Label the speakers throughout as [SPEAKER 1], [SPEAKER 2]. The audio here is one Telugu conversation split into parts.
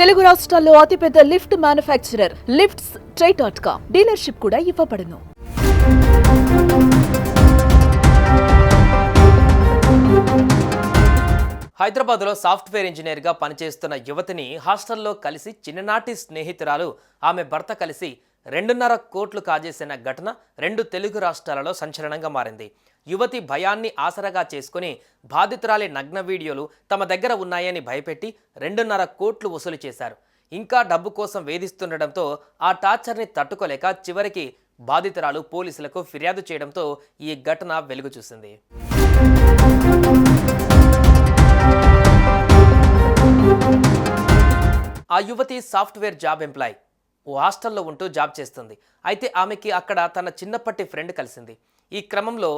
[SPEAKER 1] తెలుగు రాష్ట్రాల్లో అతిపెద్ద లిఫ్ట్ మ్యానుఫ్యాక్చరర్ లిఫ్ట్స్ ట్రై.com డీలర్షిప్ కూడా ఇవ్వబడును.
[SPEAKER 2] హైదరాబాద్లో సాఫ్ట్వేర్ ఇంజనీర్గా పనిచేస్తున్న యువతిని హాస్టల్లో కలిసి చిన్ననాటి స్నేహితురాలు ఆమె భర్త కలిసి 2.5 కోట్లు కాజేసిన ఘటన 2 తెలుగు రాష్ట్రాలలో సంచలనంగా మారింది. యువతి భయాన్ని ఆసరాగా చేసుకుని బాధితురాలి నగ్న వీడియోలు తమ దగ్గర ఉన్నాయని భయపెట్టి 2.5 కోట్లు వసూలు చేశారు. ఇంకా డబ్బు కోసం వేధిస్తుండటంతో ఆ టార్చర్ని తట్టుకోలేక చివరికి బాధితురాలు పోలీసులకు ఫిర్యాదు చేయడంతో ఈ ఘటన వెలుగు చూసింది. ఆ యువతి సాఫ్ట్వేర్ జాబ్ ఎంప్లాయ్. ఓ హాస్టల్లో ఉంటూ జాబ్ చేస్తుంది. అయితే ఆమెకి అక్కడ తన చిన్నప్పటి ఫ్రెండ్ కలిసింది. ఈ క్రమంలో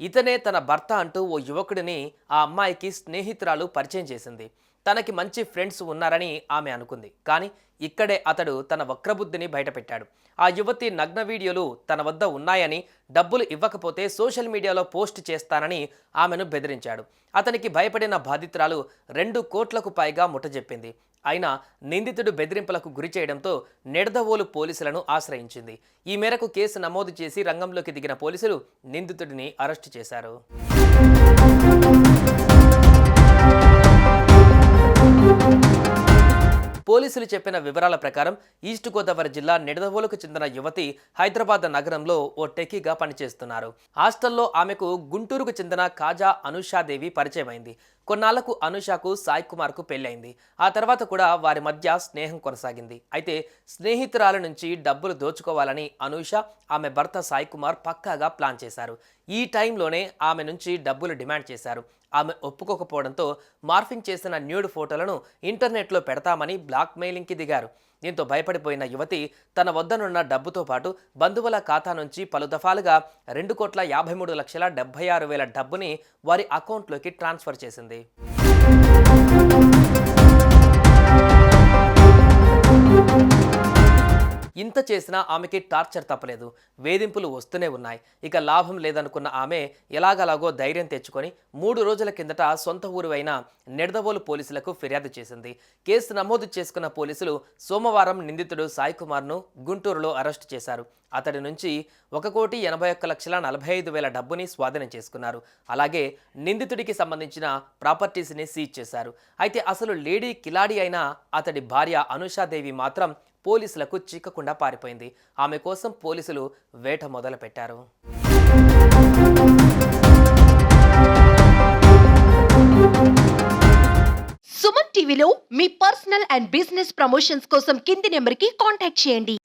[SPEAKER 2] ఇతనే తన భర్త అంటూ ఓ యువకుడిని ఆ అమ్మాయికి స్నేహితురాలు పరిచయం చేసింది. తనకి మంచి ఫ్రెండ్స్ ఉన్నారని ఆమె అనుకుంది. కానీ ఇక్కడే అతడు తన వక్రబుద్ధిని బయటపెట్టాడు. ఆ యువతి నగ్న వీడియోలు తన వద్ద ఉన్నాయని, డబ్బులు ఇవ్వకపోతే సోషల్ మీడియాలో పోస్ట్ చేస్తానని ఆమెను బెదిరించాడు. అతనికి భయపడిన బాధితురాలు 2 కోట్లకు పైగా ముట్టజెప్పింది. అయినా నిందితుడు బెదిరింపులకు గురి చేయడంతో నిడదవోలు పోలీసులను ఆశ్రయించింది. ఈ మేరకు కేసు నమోదు చేసి రంగంలోకి దిగిన పోలీసులు నిందితుడిని అరెస్టు చేశారు. పోలీసులు చెప్పిన వివరాల ప్రకారం ఈస్ట్ గోదావరి జిల్లా నిడదవోలుకు చెందిన యువతి హైదరాబాద్ నగరంలో ఓ టెకీగా పనిచేస్తున్నారు. హాస్టల్లో ఆమెకు గుంటూరుకు చెందిన కాజా అనూషాదేవి పరిచయమైంది. కొన్నాళ్లకు అనూషకు సాయి కుమార్కు పెళ్ళైంది. ఆ తర్వాత కూడా వారి మధ్య స్నేహం కొనసాగింది. అయితే స్నేహితురాల నుంచి డబ్బులు దోచుకోవాలని అనూష, ఆమె భర్త సాయి కుమార్ పక్కాగా ప్లాన్ చేశారు. ఈ టైంలోనే ఆమె నుంచి డబ్బులు డిమాండ్ చేశారు. ఆమె ఒప్పుకోకపోవడంతో మార్ఫింగ్ చేసిన న్యూడ్ ఫోటోలను ఇంటర్నెట్లో పెడతామని బ్లాక్మెయిలింగ్కి దిగారు. దీంతో భయపడిపోయిన యువతి తన వద్దనున్న డబ్బుతో పాటు బంధువుల ఖాతా నుంచి పలు దఫాలుగా 2,53,76,000 డబ్బుని వారి అకౌంట్లోకి ట్రాన్స్ఫర్ చేసింది. ఇంత చేసినా ఆమెకి టార్చర్ తప్పలేదు. వేధింపులు వస్తూనే ఉన్నాయి. ఇక లాభం లేదనుకున్న ఆమె ఎలాగలాగో ధైర్యం తెచ్చుకొని 3 రోజుల కిందట సొంత ఊరు అయిన నిడదవోలు పోలీసులకు ఫిర్యాదు చేసింది. కేసు నమోదు చేసుకున్న పోలీసులు సోమవారం నిందితుడు సాయి కుమార్ను గుంటూరులో అరెస్టు చేశారు. అతడి నుంచి 1,81,45,000 డబ్బుని స్వాధీనం చేసుకున్నారు. అలాగే నిందితుడికి సంబంధించిన ప్రాపర్టీస్ని సీజ్ చేశారు. అయితే అసలు లేడీ కిలాడి అయిన అతడి భార్య అనూషాదేవి మాత్రం పోలీసులకు చిక్కకుండా పారిపోయింది. ఆమె కోసం పోలీసులు వేట మొదలుపెట్టారు.
[SPEAKER 3] సుమన్ టీవీలో మీ పర్సనల్ అండ్ బిజినెస్ ప్రమోషన్స్ కోసం కింది నెంబర్కి కాంటాక్ట్ చేయండి.